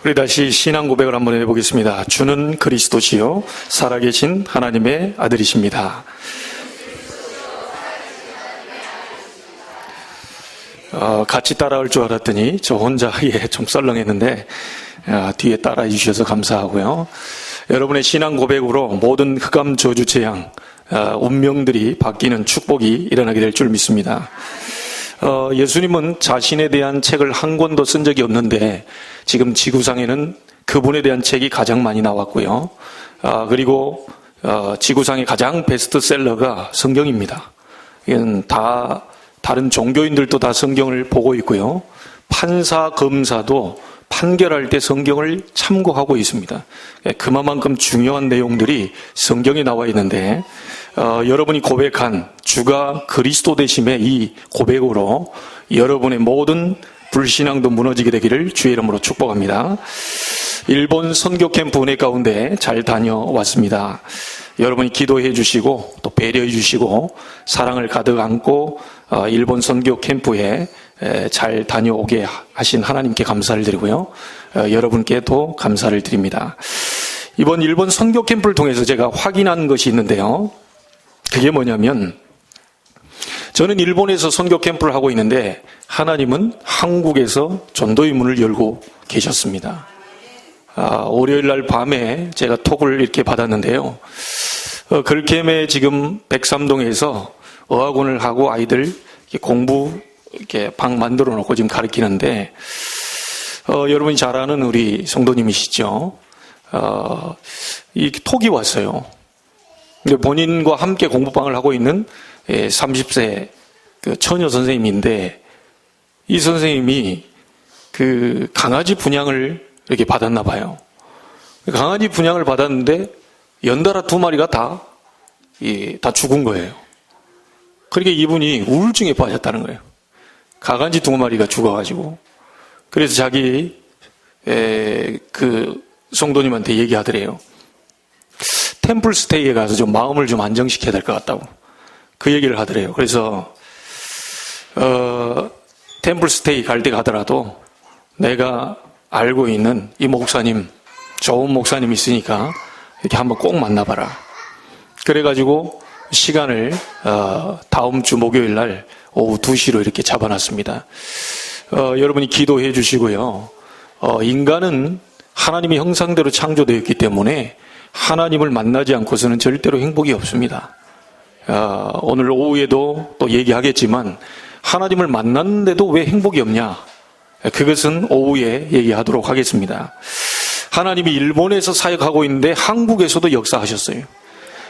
우리 다시 신앙 고백을 한번 해보겠습니다. 주는 그리스도시요 살아계신 하나님의 아들이십니다. 같이 따라올 줄 알았더니 저 혼자 좀 썰렁했는데 뒤에 따라해 주셔서 감사하고요. 여러분의 신앙 고백으로 모든 흑암 저주 재앙 운명들이 바뀌는 축복이 일어나게 될 줄 믿습니다. 예수님은 자신에 대한 책을 한 권도 쓴 적이 없는데 지금 지구상에는 그분에 대한 책이 가장 많이 나왔고요. 그리고 지구상의 가장 베스트셀러가 성경입니다. 이건 다 다른 종교인들도 다 성경을 보고 있고요. 판사, 검사도 판결할 때 성경을 참고하고 있습니다. 그만큼 중요한 내용들이 성경에 나와 있는데 여러분이 고백한 주가 그리스도 되심의 이 고백으로 여러분의 모든 불신앙도 무너지게 되기를 주의 이름으로 축복합니다. 일본 선교 캠프 은혜 가운데 잘 다녀왔습니다. 여러분이 기도해 주시고 또 배려해 주시고 사랑을 가득 안고 일본 선교 캠프에 잘 다녀오게 하신 하나님께 감사를 드리고요. 여러분께도 감사를 드립니다. 이번 일본 선교 캠프를 통해서 제가 확인한 것이 있는데요. 그게 뭐냐면 저는 일본에서 선교 캠프를 하고 있는데 하나님은 한국에서 전도의 문을 열고 계셨습니다. 월요일 날 밤에 제가 톡을 이렇게 받았는데요. 글캠에 지금 백삼동에서 어학원을 하고 아이들 이렇게 공부 이렇게 방 만들어 놓고 지금 가르치는데 여러분이 잘 아는 우리 성도님이시죠. 이 톡이 왔어요. 근데 본인과 함께 공부방을 하고 있는 30세 그 처녀 선생님인데 이 선생님이 그 강아지 분양을 이렇게 받았나 봐요. 강아지 분양을 받았는데 연달아 2마리가 다 죽은 거예요. 그러니까 이분이 우울증에 빠졌다는 거예요. 강아지 2마리가 죽어가지고. 그래서 자기 그 성도님한테 얘기하더래요. 템플스테이에 가서 좀 마음을 좀 안정시켜야 될 것 같다고 그 얘기를 하더래요. 그래서 템플스테이 갈 때 가더라도 내가 알고 있는 이 목사님, 좋은 목사님 있으니까 이렇게 한번 꼭 만나봐라. 그래가지고 시간을 다음 주 목요일 날 오후 2시로 이렇게 잡아놨습니다. 여러분이 기도해 주시고요. 인간은 하나님의 형상대로 창조되었기 때문에 하나님을 만나지 않고서는 절대로 행복이 없습니다. 오늘 오후에도 또 얘기하겠지만 하나님을 만났는데도 왜 행복이 없냐? 그것은 오후에 얘기하도록 하겠습니다. 하나님이 일본에서 사역하고 있는데 한국에서도 역사하셨어요.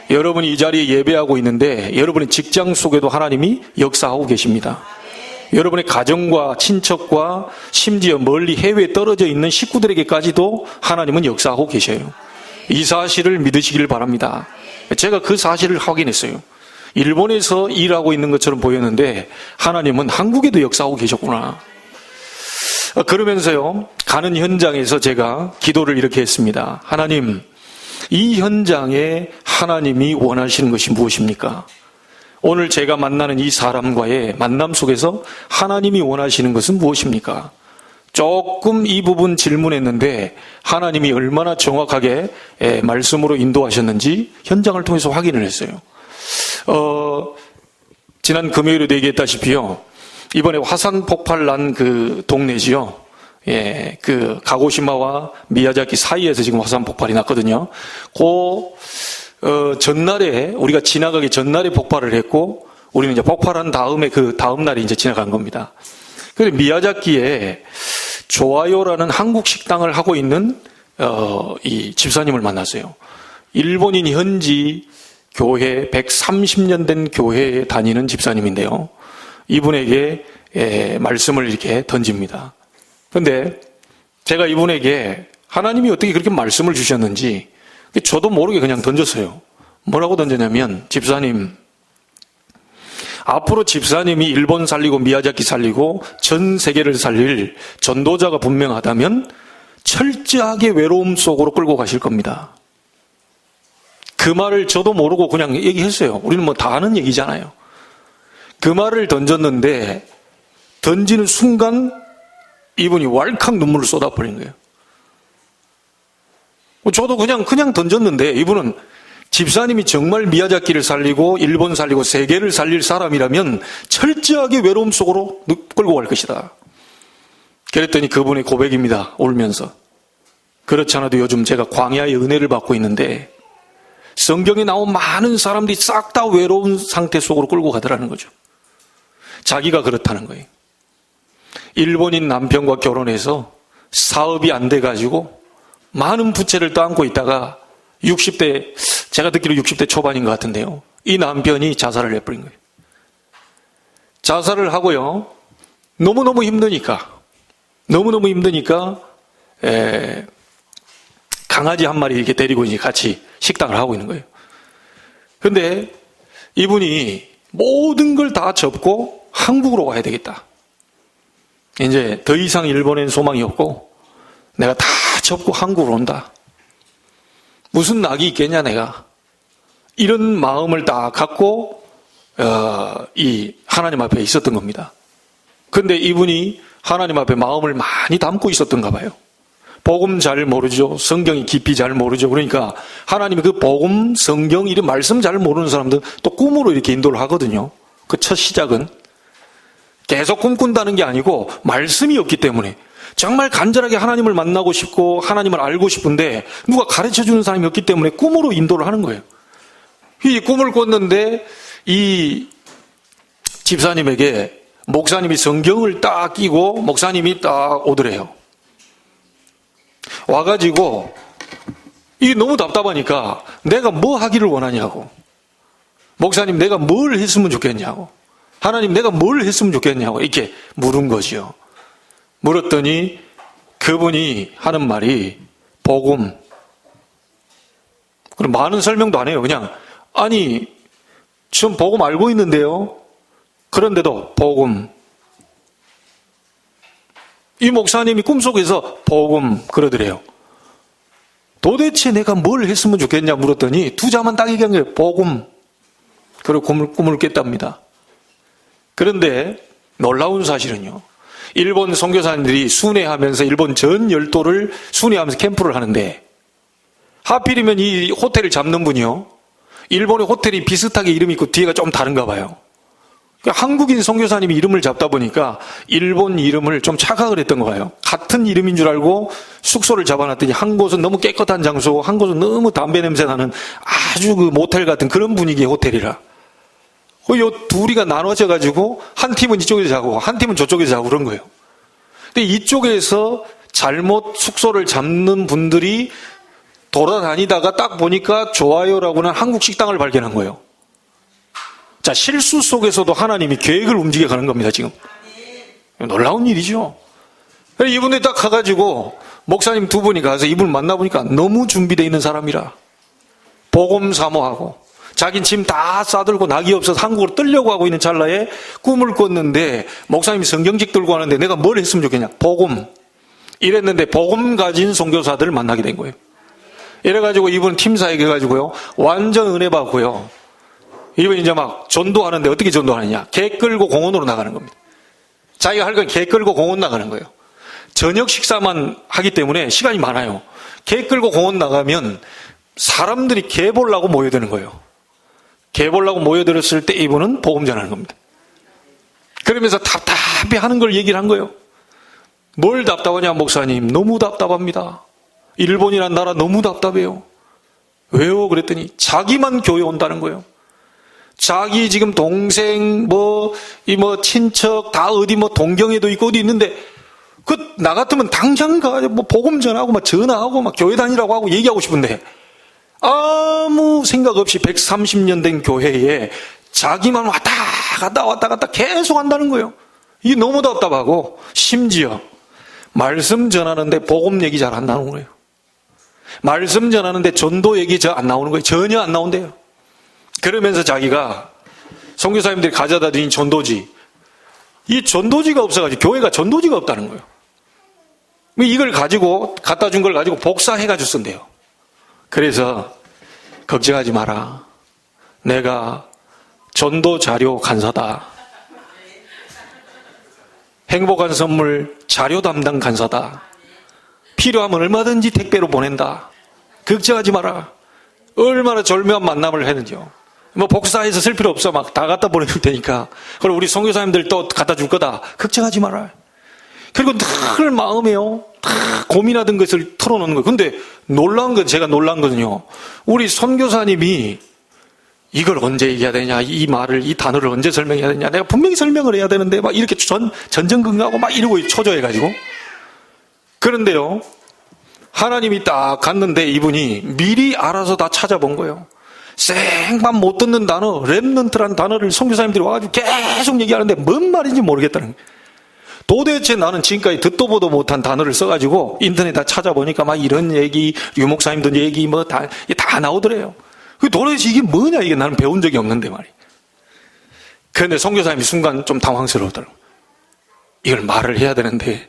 여러분이 이 자리에 예배하고 있는데 여러분의 직장 속에도 하나님이 역사하고 계십니다. 여러분의 가정과 친척과 심지어 멀리 해외에 떨어져 있는 식구들에게까지도 하나님은 역사하고 계셔요. 이 사실을 믿으시길 바랍니다. 제가 그 사실을 확인했어요. 일본에서 일하고 있는 것처럼 보였는데 하나님은 한국에도 역사하고 계셨구나. 그러면서요, 가는 현장에서 제가 기도를 이렇게 했습니다. 하나님, 이 현장에 하나님이 원하시는 것이 무엇입니까? 오늘 제가 만나는 이 사람과의 만남 속에서 하나님이 원하시는 것은 무엇입니까? 조금 이 부분 질문했는데 하나님이 얼마나 정확하게 말씀으로 인도하셨는지 현장을 통해서 확인을 했어요. 지난 금요일에도 얘기했다시피요. 이번에 화산 폭발 난 그 동네지요. 그 가고시마와 미야자키 사이에서 지금 화산 폭발이 났거든요. 전날에 우리가 지나가기 전날에 폭발을 했고 우리는 이제 폭발한 다음에 그 다음 날에 이제 지나간 겁니다. 그래서 미야자키에 좋아요라는 한국 식당을 하고 있는 이 집사님을 만났어요. 일본인 현지 교회 130년 된 교회에 다니는 집사님인데요. 이분에게 말씀을 이렇게 던집니다. 그런데 제가 이분에게 하나님이 어떻게 그렇게 말씀을 주셨는지 저도 모르게 그냥 던졌어요. 뭐라고 던졌냐면, 집사님, 앞으로 집사님이 일본 살리고 미야자키 살리고 전 세계를 살릴 전도자가 분명하다면 철저하게 외로움 속으로 끌고 가실 겁니다. 그 말을 저도 모르고 그냥 얘기했어요. 우리는 뭐 다 아는 얘기잖아요. 그 말을 던졌는데 던지는 순간 이분이 왈칵 눈물을 쏟아버린 거예요. 저도 그냥 던졌는데 이분은 집사님이 정말 미야자키를 살리고 일본 살리고 세계를 살릴 사람이라면 철저하게 외로움 속으로 끌고 갈 것이다. 그랬더니 그분의 고백입니다. 울면서. 그렇지 않아도 요즘 제가 광야의 은혜를 받고 있는데 성경에 나온 많은 사람들이 싹 다 외로운 상태 속으로 끌고 가더라는 거죠. 자기가 그렇다는 거예요. 일본인 남편과 결혼해서 사업이 안 돼가지고 많은 부채를 떠안고 있다가 60대, 제가 듣기로 60대 초반인 것 같은데요. 이 남편이 자살을 해버린 거예요. 자살을 하고요. 너무너무 힘드니까 강아지 한 마리 이렇게 데리고 이제 같이 식당을 하고 있는 거예요. 근데 이분이 모든 걸 다 접고 한국으로 와야 되겠다. 이제 더 이상 일본엔 소망이 없고 내가 다 접고 한국으로 온다. 무슨 낙이 있겠냐 내가. 이런 마음을 다 갖고 이 하나님 앞에 있었던 겁니다. 근데 이분이 하나님 앞에 마음을 많이 담고 있었던가 봐요. 복음 잘 모르죠. 성경이 깊이 잘 모르죠. 그러니까 하나님이 그 복음, 성경, 이런 말씀 잘 모르는 사람들 또 꿈으로 이렇게 인도를 하거든요. 그 첫 시작은. 계속 꿈꾼다는 게 아니고 말씀이 없기 때문에 정말 간절하게 하나님을 만나고 싶고 하나님을 알고 싶은데 누가 가르쳐주는 사람이 없기 때문에 꿈으로 인도를 하는 거예요. 이 꿈을 꿨는데 이 집사님에게 목사님이 성경을 딱 끼고 목사님이 딱 오더래요. 와가지고 이 너무 답답하니까 내가 뭐 하기를 원하냐고. 목사님 내가 뭘 했으면 좋겠냐고. 하나님 내가 뭘 했으면 좋겠냐고 이렇게 물은 거죠. 물었더니 그분이 하는 말이 복음. 그럼 많은 설명도 안 해요. 그냥 아니 전 복음 알고 있는데요. 그런데도 복음. 이 목사님이 꿈속에서 복음 그러더래요. 도대체 내가 뭘 했으면 좋겠냐 물었더니 두 자만 딱 얘기한 거예요. 복음. 그리고 꿈을 깼답니다. 그런데 놀라운 사실은요. 일본 선교사님들이 순회하면서 일본 전 열도를 순회하면서 캠프를 하는데 하필이면 이 호텔을 잡는 분이요. 일본의 호텔이 비슷하게 이름이 있고 뒤에가 좀 다른가 봐요. 그러니까 한국인 선교사님이 이름을 잡다 보니까 일본 이름을 좀 착각을 했던 거예요. 같은 이름인 줄 알고 숙소를 잡아놨더니 한 곳은 너무 깨끗한 장소고 한 곳은 너무 담배 냄새 나는 아주 그 모텔 같은 그런 분위기의 호텔이라. 요 둘이가 나눠져 가지고 한 팀은 이쪽에서 자고 한 팀은 저쪽에서 자고 그런 거예요. 근데 이쪽에서 잘못 숙소를 잡는 분들이 돌아다니다가 딱 보니까 좋아요라고는 한국 식당을 발견한 거예요. 자, 실수 속에서도 하나님이 계획을 움직여 가는 겁니다, 지금. 놀라운 일이죠. 이분이 딱 가가지고 목사님 두 분이 가서 이분을 만나보니까 너무 준비되어 있는 사람이라. 복음 사모하고 자긴 짐 다 싸들고 낙이 없어서 한국으로 뜨려고 하고 있는 찰나에 꿈을 꿨는데 목사님이 성경책 들고 하는데 내가 뭘 했으면 좋겠냐. 복음. 이랬는데 복음 가진 선교사들을 만나게 된 거예요. 이래가지고 이분 팀사역해 가지고요. 완전 은혜 받고요. 이분 이제 막 전도하는데 어떻게 전도하느냐. 개 끌고 공원으로 나가는 겁니다. 자기가 할 건 개 끌고 공원 나가는 거예요. 저녁 식사만 하기 때문에 시간이 많아요. 개 끌고 공원 나가면 사람들이 개 보려고 모여드는 거예요. 개 보려고 모여들었을 때 이분은 복음 전하는 겁니다. 그러면서 답답해 하는 걸 얘기를 한 거예요. 뭘 답답하냐 목사님. 너무 답답합니다. 일본이란 나라 너무 답답해요. 왜요? 그랬더니 자기만 교회 온다는 거예요. 자기 지금 동생 친척 다 어디 동경에도 있고 어디 있는데 나 같으면 당장 가 복음 전하고 전화하고 교회 다니라고 하고 얘기하고 싶은데 아무 생각 없이 130년 된 교회에 자기만 왔다 갔다 계속 한다는 거예요. 이게 너무 답답하고 심지어 말씀 전하는데 복음 얘기 잘 안 나오는 거예요. 말씀 전하는데 전도 얘기 안 나오는 거예요. 전혀 안 나온대요. 그러면서 자기가 선교사님들이 가져다 드린 전도지, 이 전도지가 없어가지고 교회가 전도지가 없다는 거예요. 이걸 가지고 갖다 준 걸 가지고 복사해가지고 쓴대요. 그래서 걱정하지 마라. 내가 전도 자료 간사다. 행복한 선물 자료 담당 간사다. 필요하면 얼마든지 택배로 보낸다. 걱정하지 마라. 얼마나 절묘한 만남을 했는지요. 뭐 복사해서 쓸 필요 없어. 막 다 갖다 보내줄 테니까. 그리고 우리 선교사님들 또 갖다 줄 거다. 걱정하지 마라. 그리고 늘 마음에요. 다 고민하던 것을 털어놓는 거예요. 근데 놀라운 건, 제가 놀란 거는요. 우리 선교사님이 이걸 언제 얘기해야 되냐, 이 말을, 이 단어를 언제 설명해야 되냐, 내가 분명히 설명을 해야 되는데 막 이렇게 전전긍긍하고 막 이러고 초조해가지고. 그런데요, 하나님이 딱 갔는데 이분이 미리 알아서 다 찾아본 거예요. 생만 못 듣는 단어, 렘넌트라는 단어를 선교사님들이 와가지고 계속 얘기하는데 뭔 말인지 모르겠다는 거예요. 도대체 나는 지금까지 듣도 보도 못한 단어를 써가지고 인터넷 다 찾아보니까 막 이런 얘기, 유목사님들 얘기 뭐 다 나오더래요. 도대체 이게 뭐냐, 이게 나는 배운 적이 없는데 말이에요. 그런데 선교사님이 순간 좀 당황스러우더라고요. 이걸 말을 해야 되는데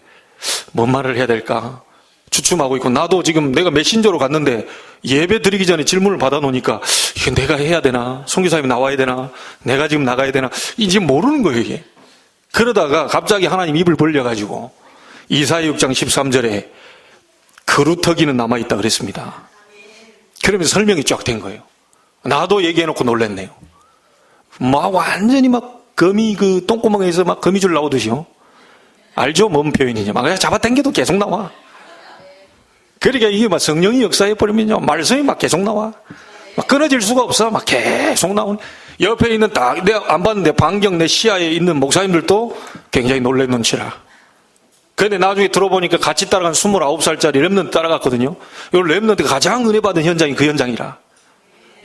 뭔 말을 해야 될까 주춤하고 있고, 나도 지금 내가 메신저로 갔는데 예배 드리기 전에 질문을 받아놓으니까 이게 내가 해야 되나, 선교사님이 나와야 되나, 내가 지금 나가야 되나, 이제 모르는 거예요 이게. 그러다가 갑자기 하나님 입을 벌려가지고 이사야 6장 13절에 그루터기는 남아있다 그랬습니다. 그러면서 설명이 쫙 된 거예요. 나도 얘기해놓고 놀랬네요. 막 완전히 막 거미 그 똥구멍에서 막 거미줄 나오듯이요. 알죠? 뭔 표현이냐. 막 잡아당겨도 계속 나와. 그러니까 이게 막 성령이 역사해버리면요, 말씀이 막 계속 나와. 막 끊어질 수가 없어. 막 계속 나오네. 옆에 있는 딱, 내가 안 봤는데 반경 내 시야에 있는 목사님들도 굉장히 놀란 눈치라. 그런데 나중에 들어보니까 같이 따라간 29살짜리 랩런트 따라갔거든요. 이 랩런트가 가장 은혜 받은 현장이 그 현장이라.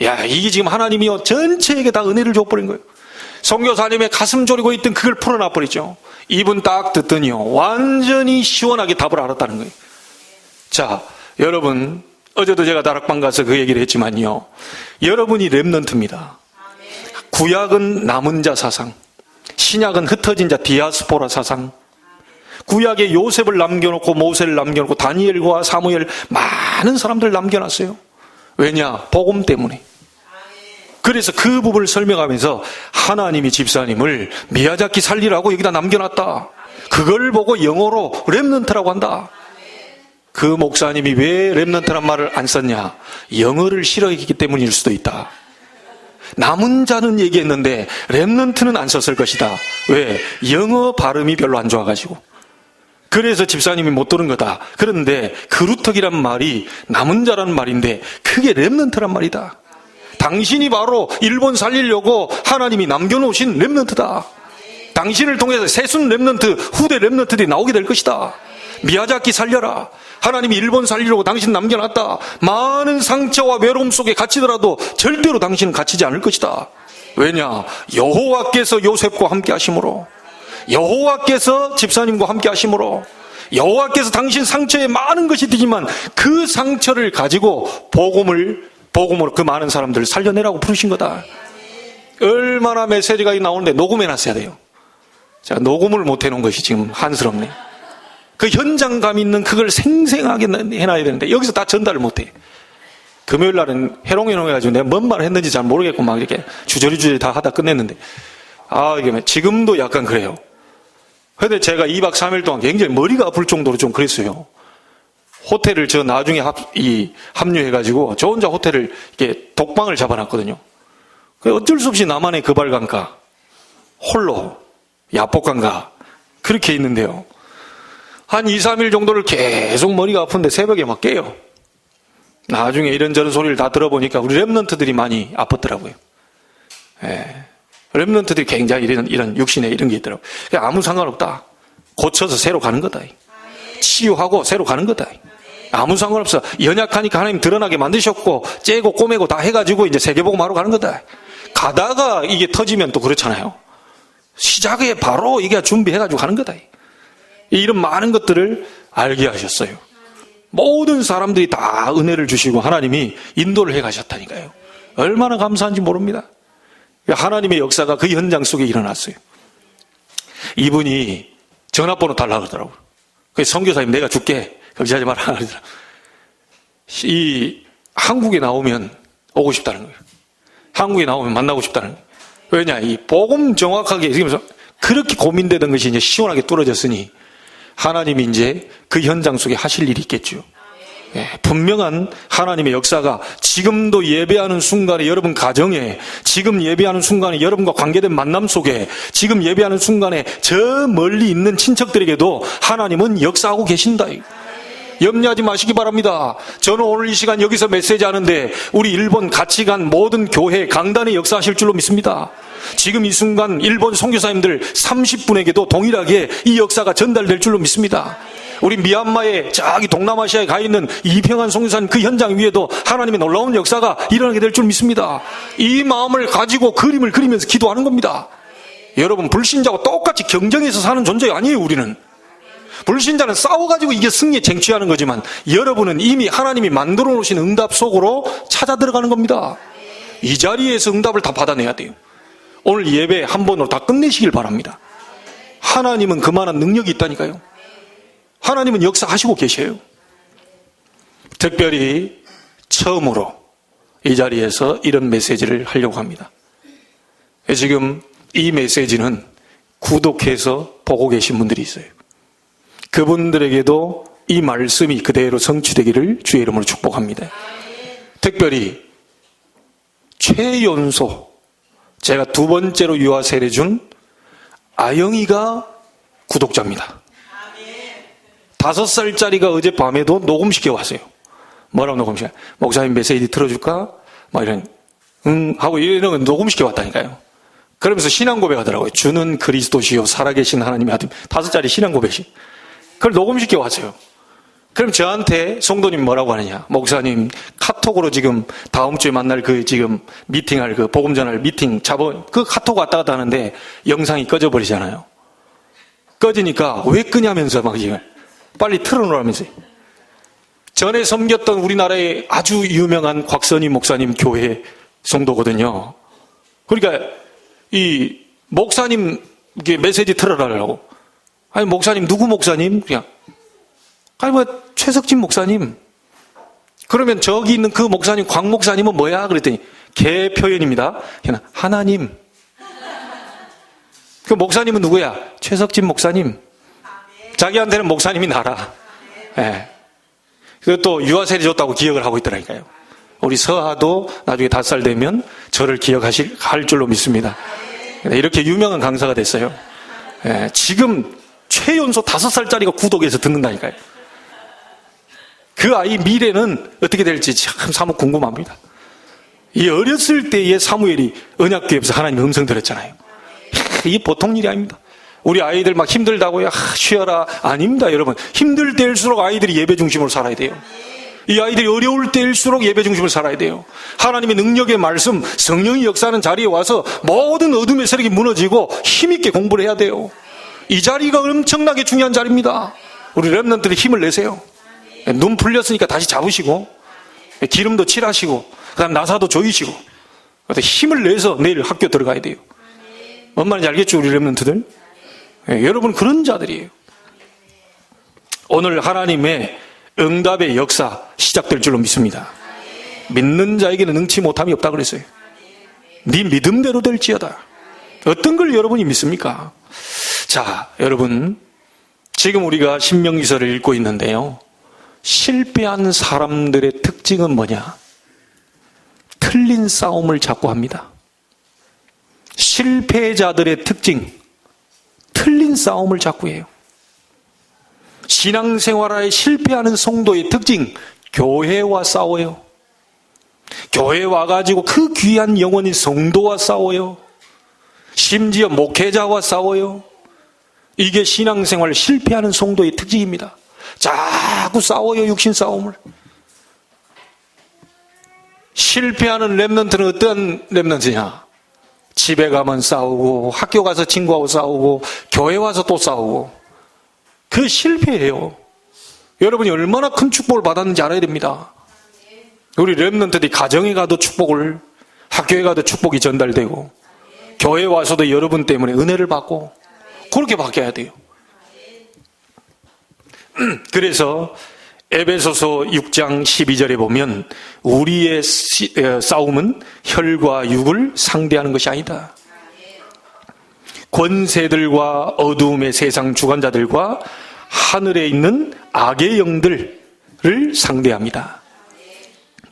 야, 이게 지금 하나님이요, 전체에게 다 은혜를 줘버린 거예요. 선교사님의 가슴 졸이고 있던 그걸 풀어놔버리죠. 이분 딱 듣더니요, 완전히 시원하게 답을 알았다는 거예요. 자, 여러분, 어제도 제가 다락방 가서 그 얘기를 했지만요, 여러분이 랩런트입니다. 구약은 남은 자 사상, 신약은 흩어진 자 디아스포라 사상. 구약에 요셉을 남겨놓고 모세를 남겨놓고 다니엘과 사무엘, 많은 사람들 남겨놨어요. 왜냐? 복음 때문에. 그래서 그 부분을 설명하면서 하나님이 집사님을 미야자키 살리라고 여기다 남겨놨다. 그걸 보고 영어로 렘넌트라고 한다. 그 목사님이 왜 렘넌트란 말을 안 썼냐? 영어를 싫어했기 때문일 수도 있다. 남은 자는 얘기했는데 렘넌트는 안 썼을 것이다. 왜? 영어 발음이 별로 안 좋아가지고. 그래서 집사님이 못 들은 거다. 그런데 그루터기란 말이 남은 자라는 말인데 그게 렘넌트란 말이다. 당신이 바로 일본 살리려고 하나님이 남겨놓으신 렘넌트다. 당신을 통해서 새순 렘넌트, 후대 렘넌트들이 나오게 될 것이다. 미야자키 살려라. 하나님이 일본 살리려고 당신 남겨놨다. 많은 상처와 외로움 속에 갇히더라도 절대로 당신은 갇히지 않을 것이다. 왜냐? 여호와께서 요셉과 함께 하심으로, 여호와께서 집사님과 함께 하심으로, 여호와께서 당신 상처에 많은 것이 되지만 그 상처를 가지고 복음으로 그 많은 사람들을 살려내라고 부르신 거다. 얼마나 메시지가 나오는데 녹음해놨어야 돼요. 제가 녹음을 못 해놓은 것이 지금 한스럽네. 그 현장감 있는 그걸 생생하게 해놔야 되는데 여기서 다 전달을 못해. 금요일 날은 해롱해롱 해가지고 내가 뭔 말을 했는지 잘 모르겠고 막 이렇게 주저리 다 하다 끝냈는데, 이게 지금도 약간 그래요. 근데 제가 2박 3일 동안 굉장히 머리가 아플 정도로 좀 그랬어요. 호텔을 저 나중에 합류해가지고 저 혼자 호텔을 이렇게 독방을 잡아놨거든요. 어쩔 수 없이 나만의 그발강가, 홀로 야복강가 그렇게 있는데요. 한 2, 3일 정도를 계속 머리가 아픈데 새벽에 막 깨요. 나중에 이런저런 소리를 다 들어보니까 우리 랩런트들이 많이 아팠더라고요. 랩런트들이 굉장히 이런 육신에 이런 게 있더라고요. 아무 상관없다. 고쳐서 새로 가는 거다. 치유하고 새로 가는 거다. 아무 상관없어. 연약하니까 하나님 드러나게 만드셨고 째고 꼬매고 다 해가지고 이제 세계복음하러 가는 거다. 가다가 이게 터지면 또 그렇잖아요. 시작에 바로 이게 준비해가지고 가는 거다. 이런 많은 것들을 알게 하셨어요. 모든 사람들이 다 은혜를 주시고 하나님이 인도를 해가셨다니까요. 얼마나 감사한지 모릅니다. 하나님의 역사가 그 현장 속에 일어났어요. 이분이 전화번호 달라고 그러더라고요. 그래서 선교사님 내가 줄게. 걱정하지 마라. 이 한국에 나오면 오고 싶다는 거예요. 한국에 나오면 만나고 싶다는 거예요. 왜냐? 이 복음 정확하게 지금 그렇게 고민되던 것이 이제 시원하게 뚫어졌으니 하나님이 이제 그 현장 속에 하실 일이 있겠죠. 분명한 하나님의 역사가 지금도 예배하는 순간에 여러분 가정에, 지금 예배하는 순간에 여러분과 관계된 만남 속에, 지금 예배하는 순간에 저 멀리 있는 친척들에게도 하나님은 역사하고 계신다. 염려하지 마시기 바랍니다. 저는 오늘 이 시간 여기서 메시지 하는데 우리 일본 같이 간 모든 교회 강단에 역사하실 줄로 믿습니다. 지금 이 순간 일본 선교사님들 30분에게도 동일하게 이 역사가 전달될 줄로 믿습니다. 우리 미얀마에 저기 동남아시아에 가 있는 이평한 선교사님 그 현장 위에도 하나님의 놀라운 역사가 일어나게 될 줄 믿습니다. 이 마음을 가지고 그림을 그리면서 기도하는 겁니다. 여러분, 불신자와 똑같이 경쟁해서 사는 존재 아니에요. 우리는 불신자는 싸워가지고 이게 승리에 쟁취하는 거지만, 여러분은 이미 하나님이 만들어 놓으신 응답 속으로 찾아 들어가는 겁니다. 이 자리에서 응답을 다 받아내야 돼요. 오늘 예배 한 번으로 다 끝내시길 바랍니다. 하나님은 그만한 능력이 있다니까요. 하나님은 역사하시고 계셔요. 특별히 처음으로 이 자리에서 이런 메시지를 하려고 합니다. 지금 이 메시지는 구독해서 보고 계신 분들이 있어요. 그분들에게도 이 말씀이 그대로 성취되기를 주의 이름으로 축복합니다. 특별히 최연소, 제가 두 번째로 유아 세례 준 아영이가 구독자입니다. 5살짜리가 어젯밤에도 녹음시켜 왔어요. 뭐라고 녹음시켜? 목사님 메시지 틀어줄까? 막 이런, 하고 이런 거 녹음시켜 왔다니까요. 그러면서 신앙 고백하더라고요. 주는 그리스도시요 살아계신 하나님의 아들. 5살짜리 신앙 고백이. 그걸 녹음시켜 왔어요. 그럼 저한테 성도님 뭐라고 하느냐? 목사님 카톡으로 지금 다음 주에 만날 그 지금 미팅할 그 복음 전할 미팅 잡은 그 카톡 왔다 갔다 하는데 영상이 꺼져버리잖아요. 꺼지니까 왜 끄냐면서 막 지금 빨리 틀어놓으라면서요. 전에 섬겼던 우리나라의 아주 유명한 곽선희 목사님 교회 성도거든요. 그러니까 이 목사님 메시지 틀어달라고. 아니 목사님 누구 목사님? 그냥 아니 뭐 최석진 목사님. 그러면 저기 있는 그 목사님 광 목사님은 뭐야? 그랬더니 개 표현입니다. 그냥 하나님. 그 목사님은 누구야? 최석진 목사님. 자기한테는 목사님이 나라. 예. 그리고 또 유아세례 줬다고 기억을 하고 있더라니까요. 우리 서하도 나중에 5살 되면 저를 할 줄로 믿습니다. 이렇게 유명한 강사가 됐어요. 예. 지금 최연소 5살짜리가 구독해서 듣는다니까요. 그 아이 미래는 어떻게 될지 참 사뭇 궁금합니다. 이 어렸을 때의 사무엘이 언약궤에서 하나님 음성 들었잖아요. 이게 보통 일이 아닙니다. 우리 아이들 막 힘들다고요. 쉬어라. 아닙니다, 여러분. 힘들 때일수록 아이들이 예배 중심으로 살아야 돼요. 이 아이들이 어려울 때일수록 예배 중심으로 살아야 돼요. 하나님의 능력의 말씀, 성령이 역사하는 자리에 와서 모든 어둠의 세력이 무너지고 힘있게 공부를 해야 돼요. 이 자리가 엄청나게 중요한 자리입니다. 우리 렘넌트들이 힘을 내세요. 눈 풀렸으니까 다시 잡으시고 기름도 칠하시고 그다음 나사도 조이시고 힘을 내서 내일 학교 들어가야 돼요. 뭔 말인지 알겠죠, 우리 렘넌트들? 여러분 그런 자들이에요. 오늘 하나님의 응답의 역사 시작될 줄로 믿습니다. 믿는 자에게는 능치 못함이 없다 그랬어요. 네 믿음대로 될지어다. 어떤 걸 여러분이 믿습니까? 자, 여러분 지금 우리가 신명기서를 읽고 있는데요, 실패한 사람들의 특징은 뭐냐? 틀린 싸움을 자꾸 합니다. 실패자들의 특징, 틀린 싸움을 자꾸 해요. 신앙생활에 실패하는 성도의 특징, 교회와 싸워요. 교회 와가지고 그 귀한 영혼인 성도와 싸워요. 심지어 목회자와 싸워요. 이게 신앙생활 실패하는 성도의 특징입니다. 자꾸 싸워요, 육신 싸움을. 실패하는 렘넌트는 어떤 렘넌트냐? 집에 가면 싸우고, 학교 가서 친구하고 싸우고, 교회 와서 또 싸우고. 그 실패예요. 여러분이 얼마나 큰 축복을 받았는지 알아야 됩니다. 우리 렘넌트들이 가정에 가도 축복을, 학교에 가도 축복이 전달되고, 교회에 와서도 여러분 때문에 은혜를 받고, 그렇게 바뀌어야 돼요. 그래서 에베소서 6장 12절에 보면 우리의 싸움은 혈과 육을 상대하는 것이 아니다. 권세들과 어두움의 세상 주관자들과 하늘에 있는 악의 영들을 상대합니다.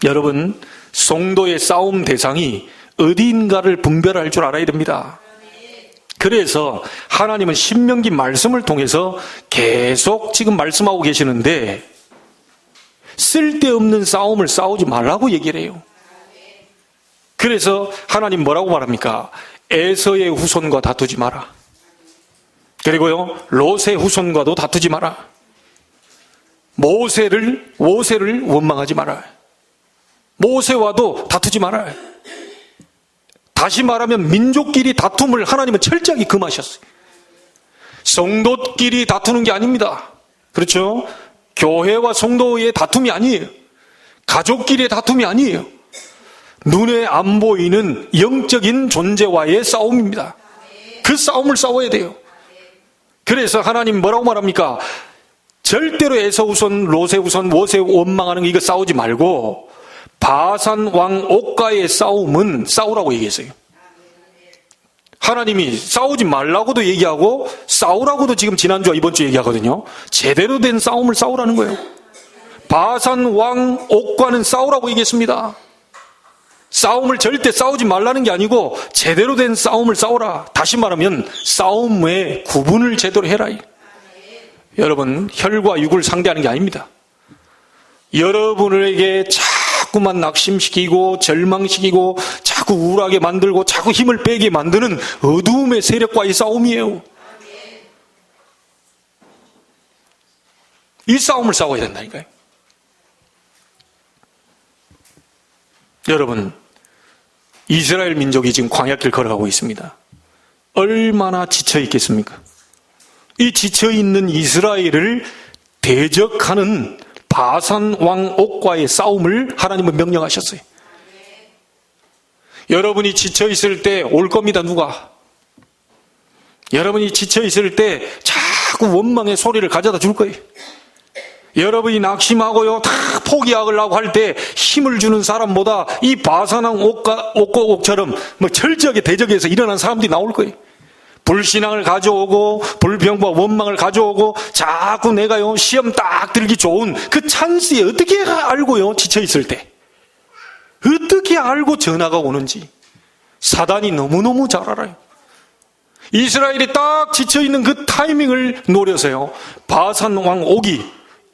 여러분, 성도의 싸움 대상이 어디인가를 분별할 줄 알아야 됩니다. 그래서 하나님은 신명기 말씀을 통해서 계속 지금 말씀하고 계시는데 쓸데없는 싸움을 싸우지 말라고 얘기를 해요. 그래서 하나님 뭐라고 말합니까? 에서의 후손과 다투지 마라. 그리고요, 롯의 후손과도 다투지 마라. 모세를 원망하지 마라. 모세와도 다투지 마라. 다시 말하면 민족끼리 다툼을 하나님은 철저하게 금하셨어요. 성도끼리 다투는 게 아닙니다. 그렇죠? 교회와 성도의 다툼이 아니에요. 가족끼리의 다툼이 아니에요. 눈에 안 보이는 영적인 존재와의 싸움입니다. 그 싸움을 싸워야 돼요. 그래서 하나님 뭐라고 말합니까? 절대로 에서 후손, 롯의 후손, 모세 원망하는 거 이거 싸우지 말고 바산 왕 옥과의 싸움은 싸우라고 얘기했어요. 하나님이 싸우지 말라고도 얘기하고 싸우라고도 지금 지난주와 이번주 얘기하거든요. 제대로 된 싸움을 싸우라는 거예요. 바산 왕 옥과는 싸우라고 얘기했습니다. 싸움을 절대 싸우지 말라는 게 아니고 제대로 된 싸움을 싸우라. 다시 말하면 싸움의 구분을 제대로 해라. 여러분, 혈과 육을 상대하는 게 아닙니다. 여러분에게 자꾸만 낙심시키고 절망시키고 자꾸 우울하게 만들고 자꾸 힘을 빼게 만드는 어두움의 세력과의 싸움이에요. 이 싸움을 싸워야 된다니까요. 여러분, 이스라엘 민족이 지금 광야길 걸어가고 있습니다. 얼마나 지쳐 있겠습니까? 이 지쳐 있는 이스라엘을 대적하는 바산 왕 옥과의 싸움을 하나님은 명령하셨어요. 여러분이 지쳐 있을 때 올 겁니다. 누가? 여러분이 지쳐 있을 때 자꾸 원망의 소리를 가져다 줄 거예요. 여러분이 낙심하고요, 다 포기하려고 할 때 힘을 주는 사람보다 이 바산왕 옥과옥처럼 철저하게 대적해서 일어난 사람들이 나올 거예요. 불신앙을 가져오고 불평과 원망을 가져오고 자꾸 내가요 시험 딱 들기 좋은 그 찬스에 어떻게 알고요 지쳐있을 때 어떻게 알고 전화가 오는지 사단이 너무너무 잘 알아요. 이스라엘이 딱 지쳐있는 그 타이밍을 노려서요 바산 왕 옥이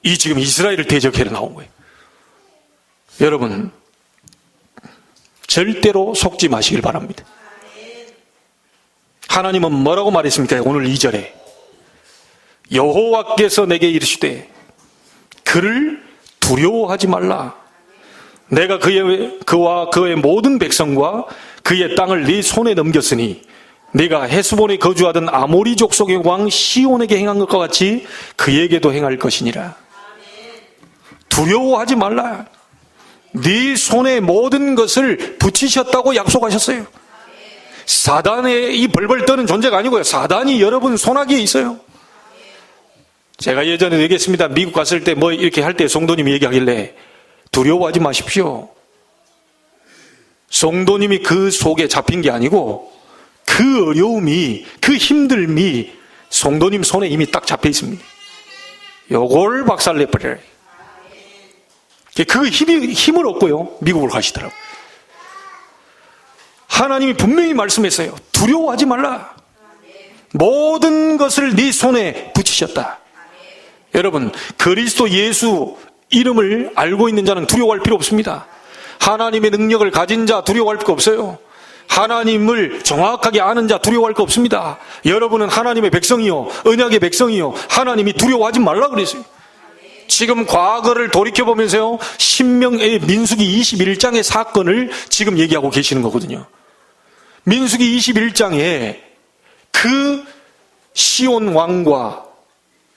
이 지금 이스라엘을 대적해서 나온 거예요. 여러분, 절대로 속지 마시길 바랍니다. 하나님은 뭐라고 말했습니까? 오늘 2절에 여호와께서 내게 이르시되 그를 두려워하지 말라. 내가 그와 그의 모든 백성과 그의 땅을 네 손에 넘겼으니 네가 헤스본에 거주하던 아모리 족속의 왕 시온에게 행한 것과 같이 그에게도 행할 것이니라. 두려워하지 말라. 네 손에 모든 것을 붙이셨다고 약속하셨어요. 사단의 이 벌벌 떠는 존재가 아니고요. 사단이 여러분 손아귀에 있어요. 제가 예전에 얘기했습니다. 미국 갔을 때 뭐 이렇게 할 때 성도님이 얘기하길래 두려워하지 마십시오. 성도님이 그 속에 잡힌 게 아니고 그 어려움이, 그 힘듦이 성도님 손에 이미 딱 잡혀 있습니다. 요걸 박살내버려요. 그 힘을 얻고요 미국을 가시더라고요. 하나님이 분명히 말씀했어요. 두려워하지 말라. 모든 것을 네 손에 붙이셨다. 여러분, 그리스도 예수 이름을 알고 있는 자는 두려워할 필요 없습니다. 하나님의 능력을 가진 자 두려워할 필요 없어요. 하나님을 정확하게 아는 자 두려워할 거 없습니다. 여러분은 하나님의 백성이요 언약의 백성이요 하나님이 두려워하지 말라 그랬어요. 지금 과거를 돌이켜보면서요 민수기 21장의 사건을 지금 얘기하고 계시는 거거든요. 민수기 21장에 그 시온 왕과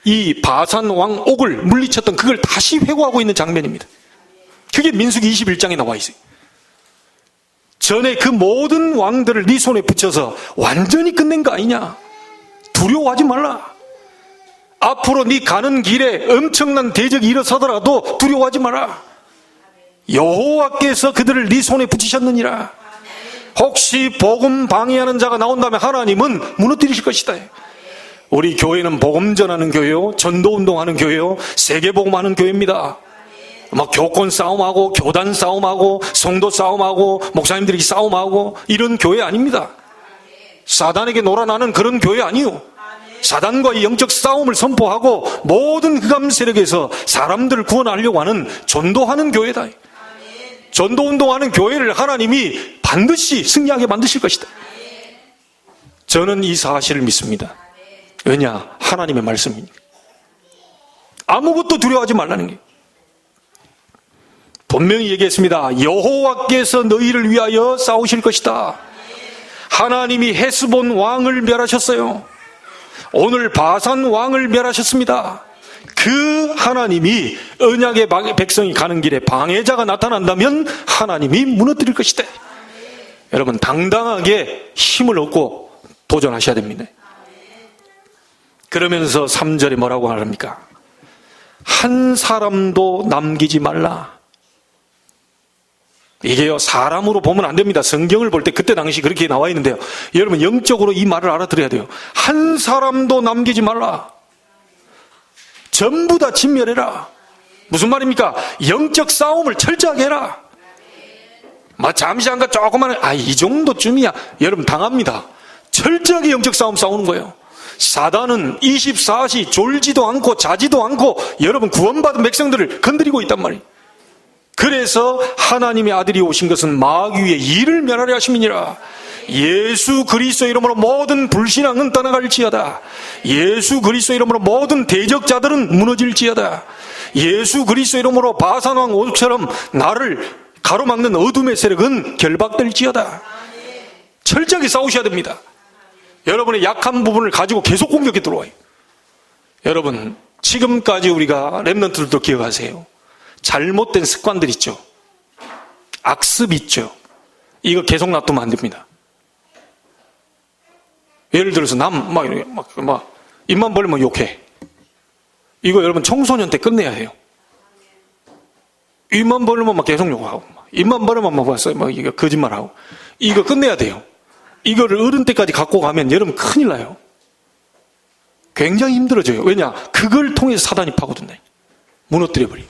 이 바산 왕 옥을 물리쳤던 그걸 다시 회고하고 있는 장면입니다. 그게 민수기 21장에 나와 있어요. 전에 그 모든 왕들을 네 손에 붙여서 완전히 끝낸 거 아니냐. 두려워하지 말라. 앞으로 네 가는 길에 엄청난 대적이 일어서더라도 두려워하지 마라. 여호와께서 그들을 네 손에 붙이셨느니라. 혹시 복음 방해하는 자가 나온다면 하나님은 무너뜨리실 것이다. 우리 교회는 복음 전하는 교회요 전도운동하는 교회요 세계복음하는 교회입니다. 막 교권 싸움하고 교단 싸움하고 성도 싸움하고 목사님들이 싸움하고 이런 교회 아닙니다. 사단에게 놀아나는 그런 교회 아니요. 사단과의 영적 싸움을 선포하고 모든 흑암 세력에서 사람들을 구원하려고 하는 전도하는 교회다. 전도 운동하는 교회를 하나님이 반드시 승리하게 만드실 것이다. 저는 이 사실을 믿습니다. 왜냐? 하나님의 말씀이니까. 아무것도 두려워하지 말라는 게. 분명히 얘기했습니다. 여호와께서 너희를 위하여 싸우실 것이다. 하나님이 헤스본 왕을 멸하셨어요. 오늘 바산 왕을 멸하셨습니다. 그 하나님이 언약의 백성이 가는 길에 방해자가 나타난다면 하나님이 무너뜨릴 것이다. 여러분 당당하게 힘을 얻고 도전하셔야 됩니다. 그러면서 3절에 뭐라고 말합니까? 한 사람도 남기지 말라. 이게요, 사람으로 보면 안 됩니다. 성경을 볼 때 그때 당시 그렇게 나와 있는데요. 여러분 영적으로 이 말을 알아들어야 돼요. 한 사람도 남기지 말라. 전부 다 진멸해라. 무슨 말입니까? 영적 싸움을 철저하게 해라. 잠시 한가 조그만 이 정도쯤이야. 여러분 당합니다. 철저하게 영적 싸움 싸우는 거예요. 사단은 24시 졸지도 않고 자지도 않고 여러분 구원받은 백성들을 건드리고 있단 말이에요. 그래서 하나님의 아들이 오신 것은 마귀의 일을 멸하려 하심이니라. 예수 그리스도 이름으로 모든 불신앙은 떠나갈지어다. 예수 그리스도 이름으로 모든 대적자들은 무너질지어다. 예수 그리스도 이름으로 바산왕 오죽처럼 나를 가로막는 어둠의 세력은 결박될지어다. 철저하게 싸우셔야 됩니다. 여러분의 약한 부분을 가지고 계속 공격이 들어와요. 여러분 지금까지 우리가 렘넌트들도 기억하세요. 잘못된 습관들 있죠. 악습 있죠. 이거 계속 놔두면 안 됩니다. 예를 들어서 입만 벌리면 욕해. 이거 여러분 청소년 때 끝내야 해요. 입만 벌리면 계속 욕하고, 입만 벌리면 이거 거짓말하고. 이거 끝내야 돼요. 이거를 어른 때까지 갖고 가면 여러분 큰일 나요. 굉장히 힘들어져요. 왜냐? 그걸 통해서 사단이 파고든다. 무너뜨려버려.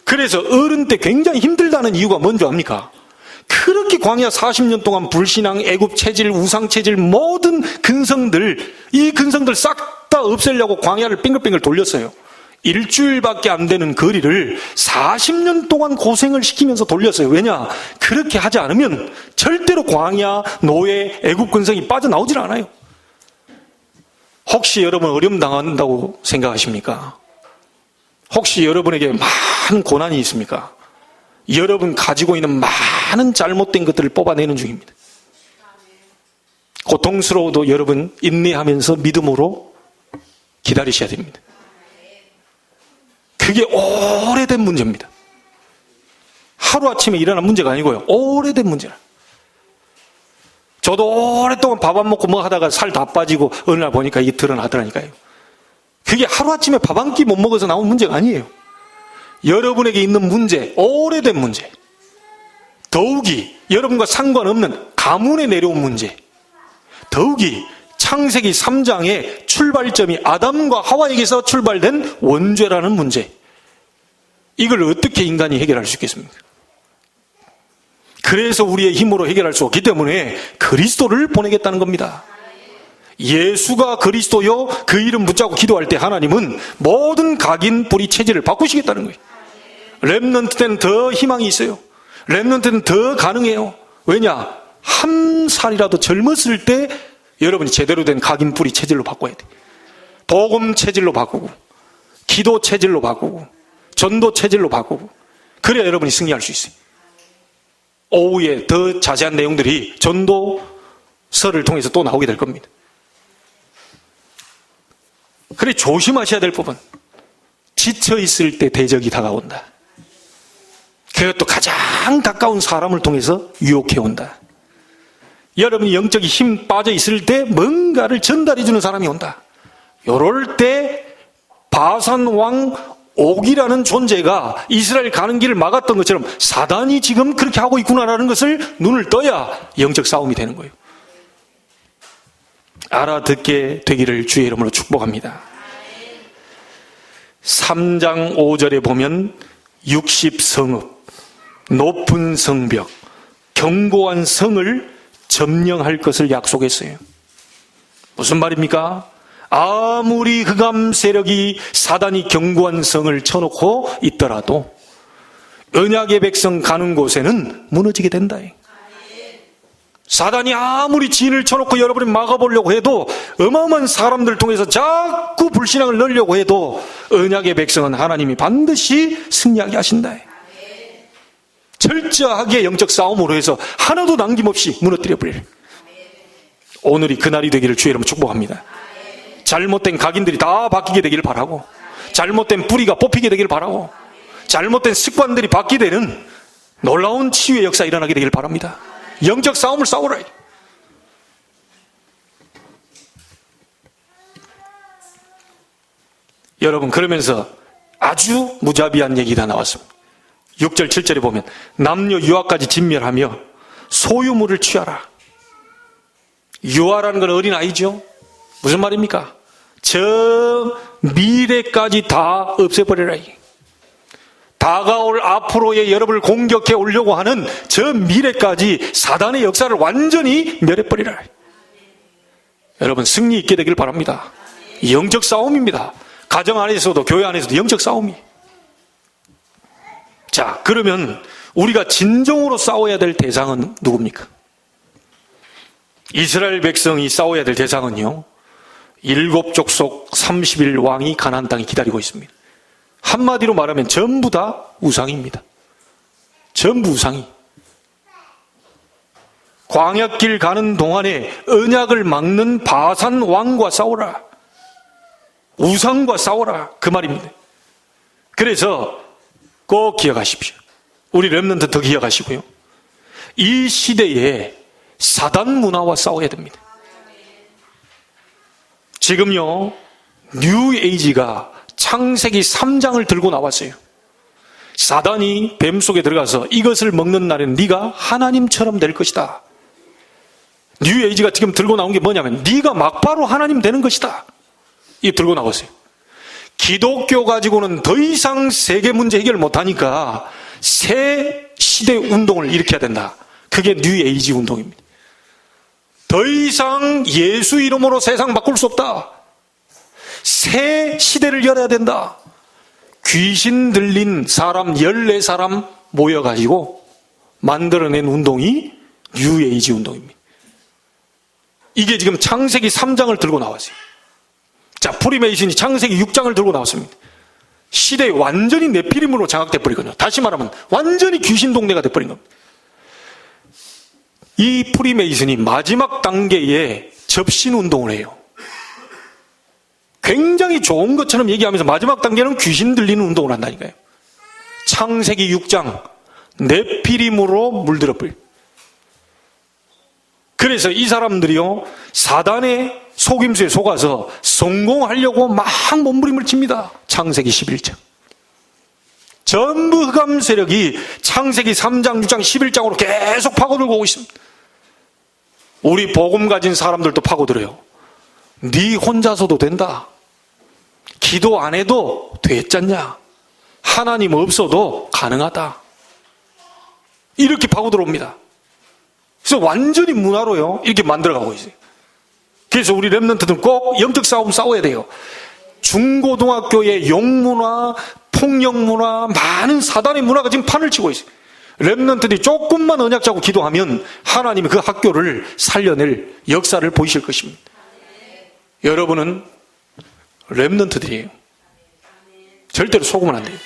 그래서 어른 때 굉장히 힘들다는 이유가 뭔지 압니까? 그렇게 광야 40년 동안 불신앙, 애굽 체질, 우상 체질, 모든 근성들, 이 근성들 싹 다 없애려고 광야를 빙글빙글 돌렸어요. 일주일밖에 안 되는 거리를 40년 동안 고생을 시키면서 돌렸어요. 왜냐? 그렇게 하지 않으면 절대로 광야, 노예, 애굽 근성이 빠져나오질 않아요. 혹시 여러분 어려움 당한다고 생각하십니까? 혹시 여러분에게 많은 고난이 있습니까? 여러분 가지고 있는 많은 잘못된 것들을 뽑아내는 중입니다. 고통스러워도 여러분 인내하면서 믿음으로 기다리셔야 됩니다. 그게 오래된 문제입니다. 하루아침에 일어난 문제가 아니고요. 오래된 문제라. 저도 오랫동안 밥 안 먹고 뭐 하다가 살 다 빠지고 어느 날 보니까 이게 드러나더라니까요. 그게 하루아침에 밥 한 끼 못 먹어서 나온 문제가 아니에요. 여러분에게 있는 문제, 오래된 문제, 더욱이 여러분과 상관없는 가문에 내려온 문제, 더욱이 창세기 3장의 출발점이 아담과 하와에게서 출발된 원죄라는 문제, 이걸 어떻게 인간이 해결할 수 있겠습니까? 그래서 우리의 힘으로 해결할 수 없기 때문에 그리스도를 보내겠다는 겁니다. 예수가 그리스도요, 그 이름 붙잡고 기도할 때 하나님은 모든 각인 뿌리 체질을 바꾸시겠다는 거예요. 렘넌트 때는 더 희망이 있어요. 렘넌트 때는 더 가능해요. 왜냐? 한 살이라도 젊었을 때 여러분이 제대로 된 각인 뿌리 체질로 바꿔야 돼. 복음 체질로 바꾸고, 기도 체질로 바꾸고, 전도 체질로 바꾸고, 그래야 여러분이 승리할 수 있어요. 오후에 더 자세한 내용들이 전도서를 통해서 또 나오게 될 겁니다. 그래 조심하셔야 될 부분, 지쳐 있을 때 대적이 다가온다. 그것도 가장 가까운 사람을 통해서 유혹해 온다. 여러분이 영적인 힘 빠져 있을 때 뭔가를 전달해 주는 사람이 온다. 이럴 때 바산 왕 옥이라는 존재가 이스라엘 가는 길을 막았던 것처럼 사단이 지금 그렇게 하고 있구나라는 것을 눈을 떠야 영적 싸움이 되는 거예요. 알아듣게 되기를 주의 이름으로 축복합니다. 3장 5절에 보면 60성읍, 높은 성벽, 견고한 성을 점령할 것을 약속했어요. 무슨 말입니까? 아무리 흑암 세력이 사단이 견고한 성을 쳐놓고 있더라도 언약의 백성 가는 곳에는 무너지게 된다. 사단이 아무리 진을 쳐놓고 여러분이 막아보려고 해도, 어마어마한 사람들 통해서 자꾸 불신앙을 넣으려고 해도 언약의 백성은 하나님이 반드시 승리하게 하신다. 철저하게 영적 싸움으로 해서 하나도 남김없이 무너뜨려 버려요. 오늘이 그날이 되기를 주의 이름으로 축복합니다. 잘못된 각인들이 다 바뀌게 되기를 바라고, 잘못된 뿌리가 뽑히게 되기를 바라고, 잘못된 습관들이 바뀌게 되는 놀라운 치유의 역사 일어나게 되기를 바랍니다. 영적 싸움을 싸우라. 여러분, 그러면서 아주 무자비한 얘기가 나왔습니다. 6절 7절에 보면 남녀 유아까지 진멸하며 소유물을 취하라. 유아라는 건 어린아이죠. 무슨 말입니까? 저 미래까지 다 없애버려라. 다가올 앞으로의 여러분을 공격해 오려고 하는 저 미래까지 사단의 역사를 완전히 멸해버리라. 여러분, 승리 있게 되길 바랍니다. 영적 싸움입니다. 가정 안에서도 교회 안에서도 영적 싸움이. 자, 그러면 우리가 진정으로 싸워야 될 대상은 누굽니까? 이스라엘 백성이 싸워야 될 대상은요, 7족속 30일 왕이 가나안 땅에 기다리고 있습니다. 한마디로 말하면 전부 다 우상입니다. 전부 우상이. 광야길 가는 동안에 언약을 막는 바산 왕과 싸워라. 우상과 싸워라. 그 말입니다. 그래서 꼭 기억하십시오. 우리 렘넌트 더 기억하시고요. 이 시대에 사단 문화와 싸워야 됩니다. 지금요, 뉴 에이지가 창세기 3장을 들고 나왔어요. 사단이 뱀 속에 들어가서 이것을 먹는 날에는 네가 하나님처럼 될 것이다. 뉴 에이지가 지금 들고 나온 게 뭐냐면 네가 막바로 하나님 되는 것이다. 이거 들고 나왔어요. 기독교 가지고는 더 이상 세계 문제 해결 못하니까 새 시대 운동을 일으켜야 된다. 그게 뉴 에이지 운동입니다. 더 이상 예수 이름으로 세상 바꿀 수 없다. 새 시대를 열어야 된다. 귀신 들린 사람 14사람 모여가지고 만들어낸 운동이 뉴 에이지 운동입니다. 이게 지금 창세기 3장을 들고 나왔어요. 자, 프리메이슨이 창세기 6장을 들고 나왔습니다. 시대에 완전히 네피림으로 장악돼 버리거든요. 다시 말하면 완전히 귀신 동네가 돼버린 겁니다. 이 프리메이슨이 마지막 단계에 접신 운동을 해요. 굉장히 좋은 것처럼 얘기하면서 마지막 단계는 귀신 들리는 운동을 한다니까요. 창세기 6장 네피림으로 물들어 버려요. 그래서 이 사람들이요, 사단의 속임수에 속아서 성공하려고 막 몸부림을 칩니다. 창세기 11장. 전부 흑암 세력이 창세기 3장, 6장, 11장으로 계속 파고들고 오고 있습니다. 우리 복음 가진 사람들도 파고들어요. 네 혼자서도 된다. 기도 안 해도 됐잖냐. 하나님 없어도 가능하다. 이렇게 파고들어옵니다. 그래서 완전히 문화로요, 이렇게 만들어가고 있어요. 그래서 우리 렘넌트들은 꼭 영적 싸움 싸워야 돼요. 중고등학교의 욕문화, 폭력문화, 많은 사단의 문화가 지금 판을 치고 있어요. 렘넌트들이 조금만 언약 잡고 기도하면 하나님이 그 학교를 살려낼 역사를 보이실 것입니다. 여러분은 렘넌트들이에요. 절대로 속으면 안 돼요.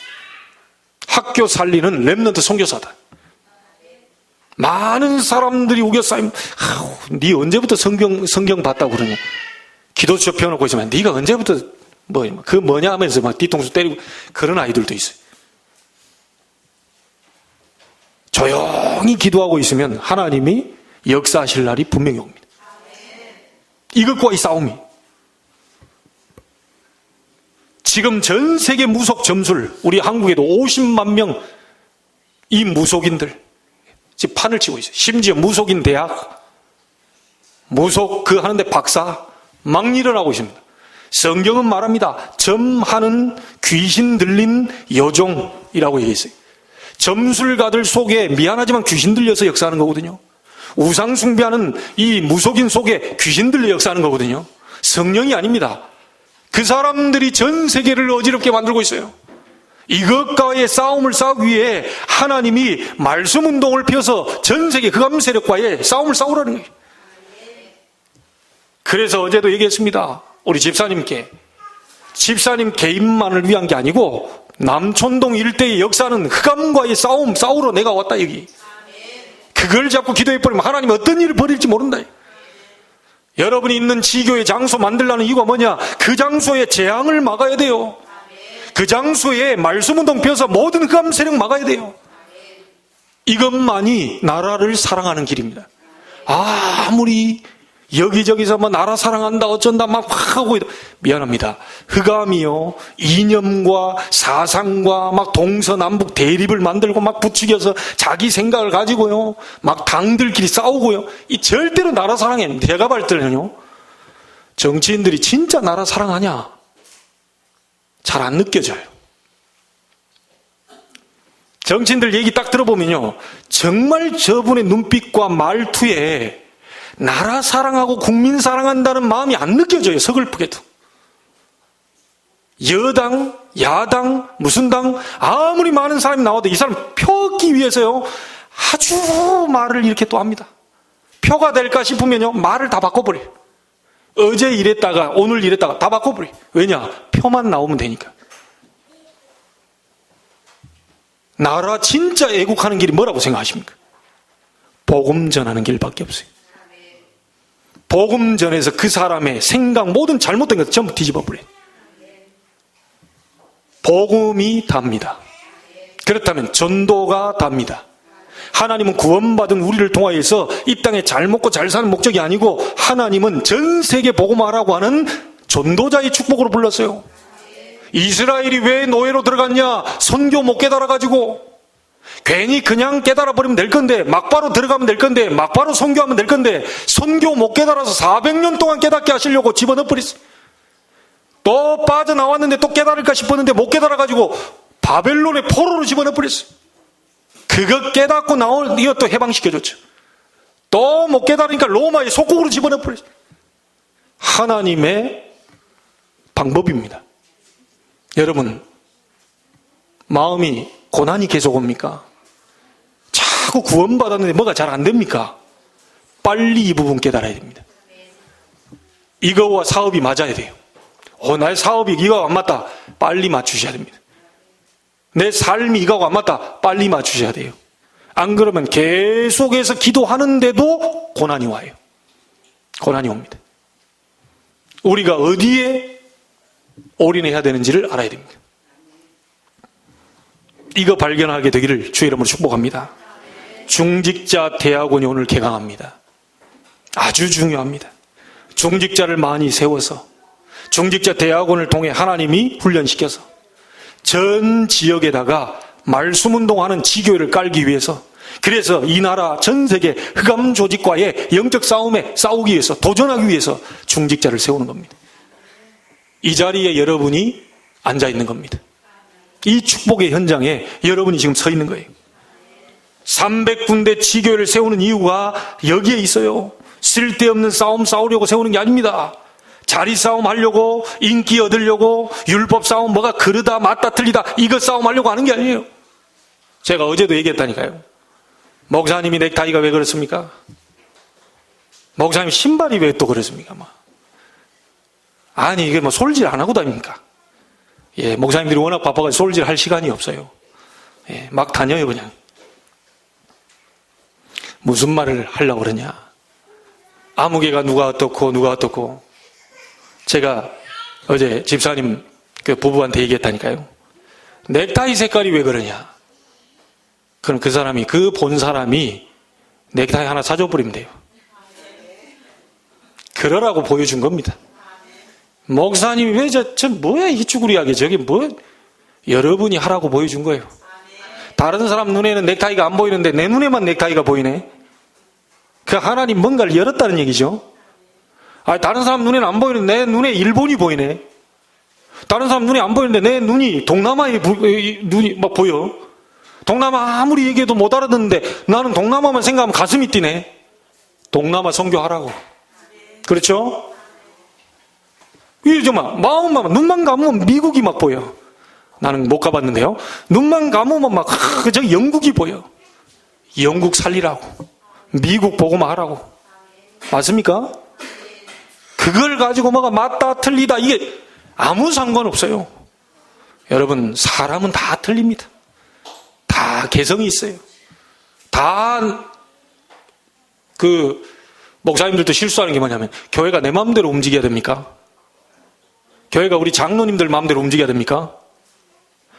학교 살리는 렘넌트 선교사다. 많은 사람들이 우겨싸임. 네 언제부터 성경 봤다고 그러냐. 기도처 펴놓고 있으면 네가 언제부터 그 뭐냐 하면서 막 뒤통수 때리고 그런 아이들도 있어요. 조용히 기도하고 있으면 하나님이 역사하실 날이 분명히 옵니다. 이것과의 싸움이. 지금 전 세계 무속 점술, 우리 한국에도 50만 명 이 무속인들 지금 판을 치고 있어요. 심지어 무속인 대학, 무속 그 하는데 박사 막 일어나고 있습니다. 성경은 말합니다. 점하는 귀신 들린 여종이라고 얘기했어요. 점술가들 속에 미안하지만 귀신 들려서 역사하는 거거든요. 우상 숭배하는 이 무속인 속에 귀신 들려 역사하는 거거든요. 성령이 아닙니다. 그 사람들이 전 세계를 어지럽게 만들고 있어요. 이것과의 싸움을 싸우기 위해 하나님이 말씀 운동을 펴서 전 세계 흑암 세력과의 싸움을 싸우라는 거예요. 그래서 어제도 얘기했습니다. 우리 집사님께. 집사님 개인만을 위한 게 아니고 남촌동 일대의 역사는 흑암과의 싸움 싸우러 내가 왔다 여기. 그걸 자꾸 기도해버리면 하나님 어떤 일을 벌일지 모른다. 여러분이 있는 지교의 장소 만들라는 이유가 뭐냐? 그 장소의 재앙을 막아야 돼요. 그 장소에 말씀운동 펴서 모든 흑암 세력 막아야 돼요. 이것만이 나라를 사랑하는 길입니다. 아무리 여기저기서 뭐 나라 사랑한다 어쩐다 막 하고 미안합니다. 흑암이요 이념과 사상과 막 동서남북 대립을 만들고 막 부추겨서 자기 생각을 가지고요 막 당들끼리 싸우고요. 이 절대로 나라 사랑에 제가 볼 때는요 정치인들이 진짜 나라 사랑하냐 잘 안 느껴져요. 정치인들 얘기 딱 들어보면요 정말 저분의 눈빛과 말투에 나라 사랑하고 국민 사랑한다는 마음이 안 느껴져요. 서글프게도. 여당, 야당, 무슨 당 아무리 많은 사람이 나와도 이 사람 표 얻기 위해서요 아주 말을 이렇게 또 합니다. 표가 될까 싶으면요 말을 다 바꿔버려요. 어제 이랬다가 오늘 이랬다가 다 바꿔버려요. 왜냐? 표만 나오면 되니까. 나라 진짜 애국하는 길이 뭐라고 생각하십니까? 복음 전하는 길밖에 없어요. 복음 전에서 그 사람의 생각 모든 잘못된 것 전부 뒤집어 버려요. 복음이 답니다. 그렇다면 전도가 답니다. 하나님은 구원받은 우리를 통하여서 이 땅에 잘 먹고 잘 사는 목적이 아니고 하나님은 전 세계 복음하라고 하는 전도자의 축복으로 불렀어요. 이스라엘이 왜 노예로 들어갔냐? 선교 못 깨달아가지고. 괜히 그냥 깨달아버리면 될 건데 막바로 들어가면 될 건데 막바로 선교하면 될 건데 선교 못 깨달아서 400년 동안 깨닫게 하시려고 집어넣어버렸어요. 또 빠져나왔는데 또 깨달을까 싶었는데 못 깨달아가지고 바벨론의 포로로 집어넣어버렸어요. 그거 깨닫고 나온 이것도 해방시켜줬죠. 또 못 깨달으니까 로마의 속국으로 집어넣어버렸어요. 하나님의 방법입니다. 여러분 마음이 고난이 계속 옵니까? 자꾸 구원받았는데 뭐가 잘 안 됩니까? 빨리 이 부분 깨달아야 됩니다. 이거와 사업이 맞아야 돼요. 나의 사업이 이거와 안 맞다. 빨리 맞추셔야 됩니다. 내 삶이 이거와 안 맞다. 빨리 맞추셔야 돼요. 안 그러면 계속해서 기도하는데도 고난이 와요. 고난이 옵니다. 우리가 어디에 올인해야 되는지를 알아야 됩니다. 이거 발견하게 되기를 주의 이름으로 축복합니다. 중직자 대학원이 오늘 개강합니다. 아주 중요합니다. 중직자를 많이 세워서 중직자 대학원을 통해 하나님이 훈련시켜서 전 지역에다가 말씀운동하는 지교회를 깔기 위해서 그래서 이 나라 전 세계 흑암 조직과의 영적 싸움에 싸우기 위해서 도전하기 위해서 중직자를 세우는 겁니다. 이 자리에 여러분이 앉아있는 겁니다. 이 축복의 현장에 여러분이 지금 서 있는 거예요. 300군데 지교회를 세우는 이유가 여기에 있어요. 쓸데없는 싸움 싸우려고 세우는 게 아닙니다. 자리 싸움 하려고 인기 얻으려고 율법 싸움 뭐가 그르다 맞다 틀리다 이거 싸움 하려고 하는 게 아니에요. 제가 어제도 얘기했다니까요. 목사님이 넥타이가 왜 그렇습니까? 목사님 신발이 왜 또 그렇습니까? 아니 이게 뭐 솔질 안 하고 다닙니까? 예, 목사님들이 워낙 바빠가지고 솔질 할 시간이 없어요. 예, 막 다녀요 그냥. 무슨 말을 하려고 그러냐? 아무개가 누가 어떻고 제가 어제 집사님 그 부부한테 얘기했다니까요. 넥타이 색깔이 왜 그러냐? 그럼 그 사람이 그 본 사람이 넥타이 하나 사줘 버리면 돼요. 그러라고 보여준 겁니다. 목사님이 왜 저 뭐야 이 쭈구리하게 저게 뭐 여러분이 하라고 보여준 거예요. 다른 사람 눈에는 넥타이가 안 보이는데 내 눈에만 넥타이가 보이네. 그 하나님 뭔가를 열었다는 얘기죠. 다른 사람 눈에는 안 보이는데 내 눈에 일본이 보이네. 다른 사람 눈에 안 보이는데 내 눈이 동남아의 눈이 막 보여. 동남아 아무리 얘기해도 못 알아듣는데 나는 동남아만 생각하면 가슴이 뛰네. 동남아 선교하라고. 그렇죠? 이게 정말 마음만, 눈만 감으면 미국이 막 보여. 나는 못 가봤는데요. 눈만 감으면 막 저기 영국이 보여. 영국 살리라고. 미국 보고만 하라고. 맞습니까? 그걸 가지고 뭐가 맞다 틀리다 이게 아무 상관없어요. 여러분, 사람은 다 틀립니다. 다 개성이 있어요. 다 목사님들도 실수하는 게 뭐냐면 교회가 내 마음대로 움직여야 됩니까? 교회가 우리 장로님들 마음대로 움직여야 됩니까?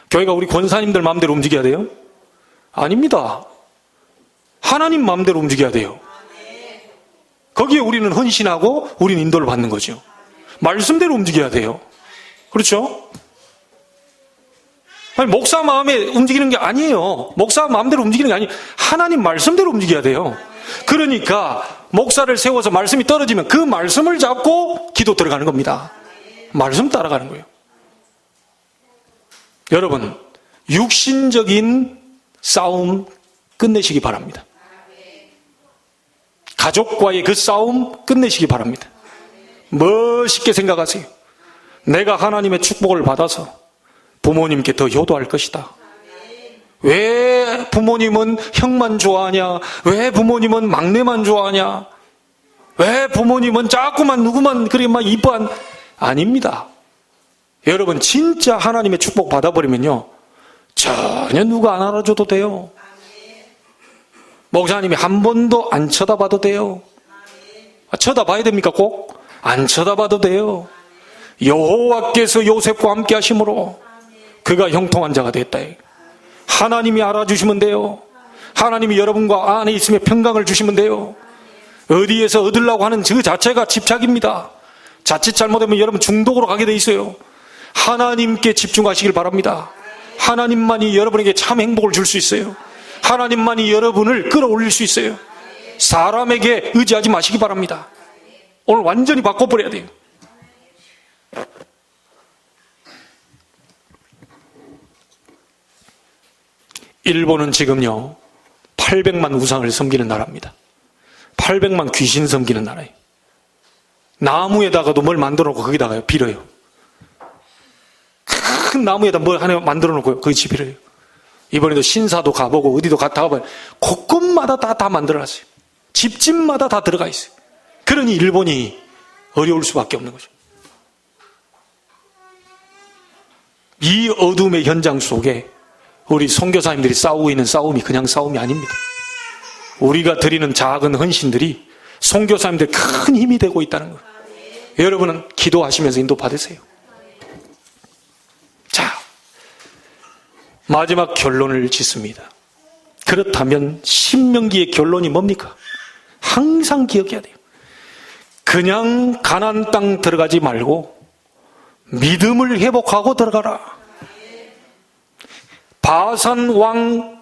교회가 우리 권사님들 마음대로 움직여야 돼요? 아닙니다. 하나님 마음대로 움직여야 돼요. 거기에 우리는 헌신하고 우리는 인도를 받는 거죠. 말씀대로 움직여야 돼요. 그렇죠? 아니, 목사 마음에 움직이는 게 아니에요. 목사 마음대로 움직이는 게 아니에요. 하나님 말씀대로 움직여야 돼요. 그러니까 목사를 세워서 말씀이 떨어지면 그 말씀을 잡고 기도 들어가는 겁니다. 말씀 따라가는 거예요. 여러분, 육신적인 싸움 끝내시기 바랍니다. 가족과의 그 싸움 끝내시기 바랍니다. 멋있게 생각하세요. 내가 하나님의 축복을 받아서 부모님께 더 효도할 것이다. 왜 부모님은 형만 좋아하냐? 왜 부모님은 막내만 좋아하냐? 왜 부모님은 자꾸만 누구만 그리 막 이뻐한? 아닙니다. 여러분, 진짜 하나님의 축복 받아버리면요, 전혀 누가 안 알아줘도 돼요. 목사님이 한 번도 안 쳐다봐도 돼요. 쳐다봐야 됩니까? 꼭? 안 쳐다봐도 돼요. 여호와께서 요셉과 함께 하심으로 그가 형통한 자가 됐다. 하나님이 알아주시면 돼요. 하나님이 여러분과 안에 있으며 평강을 주시면 돼요. 어디에서 얻으려고 하는 그 자체가 집착입니다. 자칫 잘못하면 여러분 중독으로 가게 돼 있어요. 하나님께 집중하시길 바랍니다. 하나님만이 여러분에게 참 행복을 줄 수 있어요. 하나님만이 여러분을 끌어올릴 수 있어요. 사람에게 의지하지 마시기 바랍니다. 오늘 완전히 바꿔버려야 돼요. 일본은 지금요 800만 우상을 섬기는 나라입니다. 800만 귀신 섬기는 나라예요. 나무에다가도 뭘 만들어 놓고 거기다가요 빌어요. 큰 나무에다 뭘 하나 만들어 놓고요 거기 빌어요. 이번에도 신사도 가보고 어디도 갔다 가봐요. 곳곳마다 다 만들어놨어요. 집집마다 다 들어가 있어요. 그러니 일본이 어려울 수밖에 없는 거죠. 이 어둠의 현장 속에 우리 선교사님들이 싸우고 있는 싸움이 그냥 싸움이 아닙니다. 우리가 드리는 작은 헌신들이 선교사님들 큰 힘이 되고 있다는 거예요. 여러분은 기도하시면서 인도 받으세요. 자, 마지막 결론을 짓습니다. 그렇다면 신명기의 결론이 뭡니까? 항상 기억해야 돼요. 그냥 가나안 땅 들어가지 말고 믿음을 회복하고 들어가라. 바산 왕을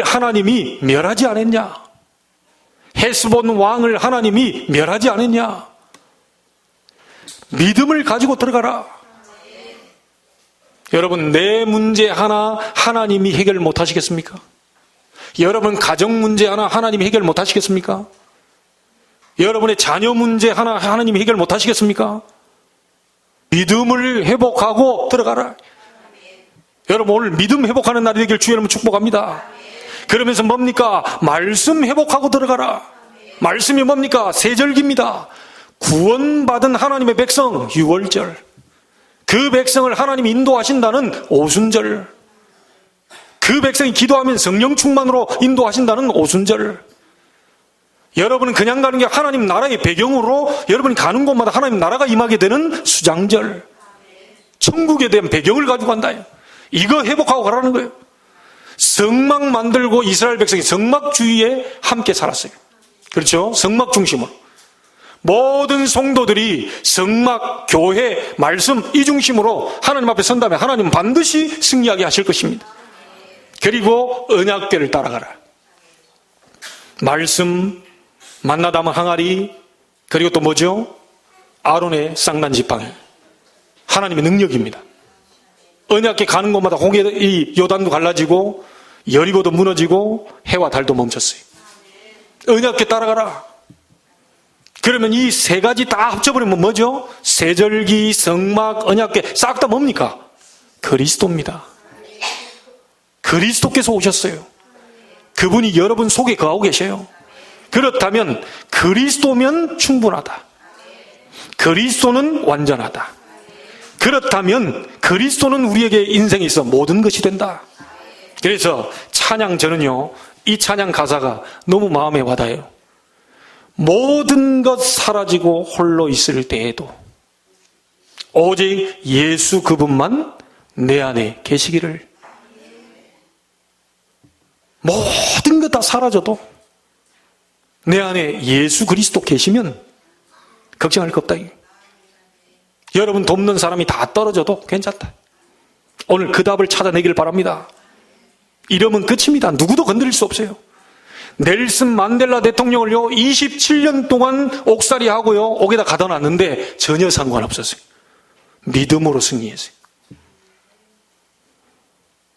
하나님이 멸하지 않았냐? 헤스본 왕을 하나님이 멸하지 않았냐? 믿음을 가지고 들어가라. 여러분, 내 문제 하나 하나님이 해결 못 하시겠습니까? 여러분 가정 문제 하나 하나님이 해결 못 하시겠습니까? 여러분의 자녀 문제 하나 하나님이 해결 못 하시겠습니까? 믿음을 회복하고 들어가라. 여러분, 오늘 믿음 회복하는 날이 되길 주의 이름으로 축복합니다. 그러면서 뭡니까? 말씀 회복하고 들어가라. 말씀이 뭡니까? 세절기입니다. 구원받은 하나님의 백성 유월절, 그 백성을 하나님이 인도하신다는 오순절, 그 백성이 기도하면 성령 충만으로 인도하신다는 오순절. 여러분은 그냥 가는 게 하나님 나라의 배경으로 여러분이 가는 곳마다 하나님 나라가 임하게 되는 수장절, 천국에 대한 배경을 가지고 간다. 이거 회복하고 가라는 거예요. 성막 만들고 이스라엘 백성이 성막주의에 함께 살았어요. 그렇죠? 성막 중심으로. 모든 성도들이 성막, 교회, 말씀 이 중심으로 하나님 앞에 선다면 하나님은 반드시 승리하게 하실 것입니다. 그리고 언약궤를 따라가라. 말씀, 만나다만 항아리, 그리고 또 뭐죠? 아론의 쌍난 지팡이, 하나님의 능력입니다. 언약궤 가는 곳마다 이 요단도 갈라지고 여리고도 무너지고 해와 달도 멈췄어요. 언약궤 따라가라. 그러면 이 세 가지 다 합쳐버리면 뭐죠? 세절기, 성막, 언약궤 싹 다 뭡니까? 그리스도입니다. 그리스도께서 오셨어요. 그분이 여러분 속에 거하고 계셔요. 그렇다면 그리스도면 충분하다. 그리스도는 완전하다. 그렇다면 그리스도는 우리에게 인생에 있어 모든 것이 된다. 그래서 찬양, 저는요 이 찬양 가사가 너무 마음에 와닿아요. 모든 것 사라지고 홀로 있을 때에도 오직 예수 그분만 내 안에 계시기를. 모든 것 다 사라져도 내 안에 예수 그리스도 계시면 걱정할 거 없다. 여러분 돕는 사람이 다 떨어져도 괜찮다. 오늘 그 답을 찾아내기를 바랍니다. 이러면 끝입니다. 누구도 건드릴 수 없어요. 넬슨 만델라 대통령을요 27년 동안 옥살이 하고요 옥에다 가둬 놨는데 전혀 상관없었어요. 믿음으로 승리했어요.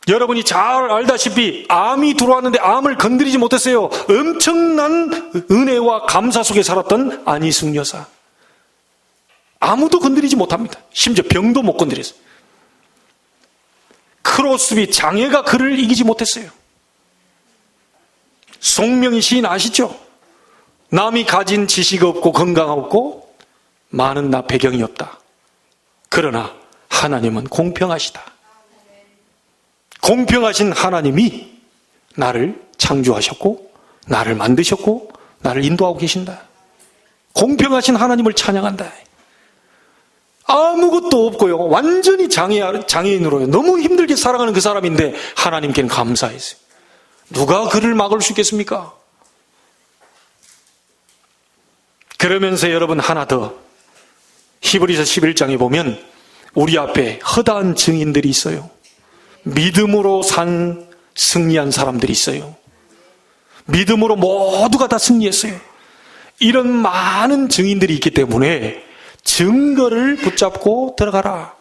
여러분이 잘 알다시피 암이 들어왔는데 암을 건드리지 못했어요. 엄청난 은혜와 감사 속에 살았던 안희숙 여사. 아무도 건드리지 못합니다. 심지어 병도 못 건드렸어요. 크로스비 장애가 그를 이기지 못했어요. 송명희 시인 아시죠? 남이 가진 지식 없고 건강 없고 많은 나 배경이 없다. 그러나 하나님은 공평하시다. 공평하신 하나님이 나를 창조하셨고 나를 만드셨고 나를 인도하고 계신다. 공평하신 하나님을 찬양한다. 아무것도 없고요 완전히 장애인으로요 너무 힘들게 살아가는 그 사람인데 하나님께는 감사했어요. 누가 그를 막을 수 있겠습니까? 그러면서 여러분 하나 더, 히브리서 11장에 보면 우리 앞에 허다한 증인들이 있어요. 믿음으로 산 승리한 사람들이 있어요. 믿음으로 모두가 다 승리했어요. 이런 많은 증인들이 있기 때문에 증거를 붙잡고 들어가라.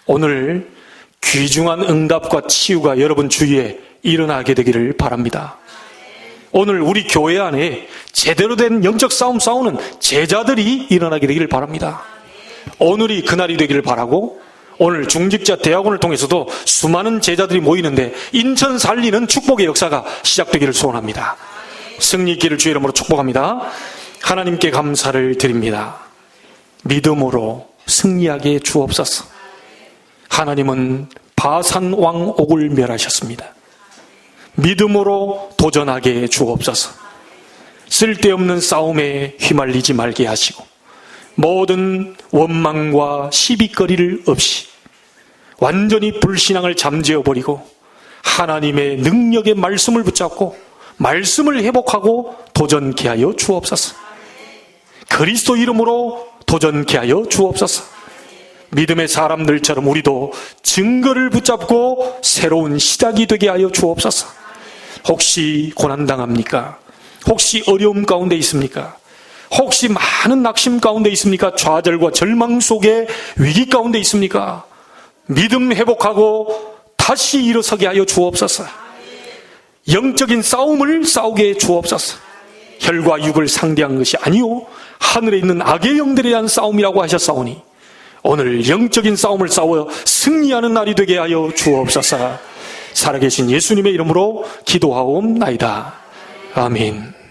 오늘 귀중한 응답과 치유가 여러분 주위에 일어나게 되기를 바랍니다. 오늘 우리 교회 안에 제대로 된 영적 싸움 싸우는 제자들이 일어나게 되기를 바랍니다. 오늘이 그날이 되기를 바라고, 오늘 중직자 대학원을 통해서도 수많은 제자들이 모이는데 인천 살리는 축복의 역사가 시작되기를 소원합니다. 승리 있기를 주의 이름으로 축복합니다. 하나님께 감사를 드립니다. 믿음으로 승리하게 주옵소서. 하나님은 바산 왕 옥을 멸하셨습니다. 믿음으로 도전하게 주옵소서. 쓸데없는 싸움에 휘말리지 말게 하시고 모든 원망과 시비거리를 없이 완전히 불신앙을 잠재워버리고 하나님의 능력의 말씀을 붙잡고 말씀을 회복하고 도전케 하여 주옵소서. 그리스도 이름으로 도전케 하여 주옵소서. 믿음의 사람들처럼 우리도 증거를 붙잡고 새로운 시작이 되게 하여 주옵소서. 혹시 고난당합니까? 혹시 어려움 가운데 있습니까? 혹시 많은 낙심 가운데 있습니까? 좌절과 절망 속에 위기 가운데 있습니까? 믿음 회복하고 다시 일어서게 하여 주옵소서. 영적인 싸움을 싸우게 해 주옵소서. 혈과 육을 상대한 것이 아니요 하늘에 있는 악의 영들에 대한 싸움이라고 하셨사오니 오늘 영적인 싸움을 싸워 승리하는 날이 되게 하여 주옵소서. 살아계신 예수님의 이름으로 기도하옵나이다. 아멘.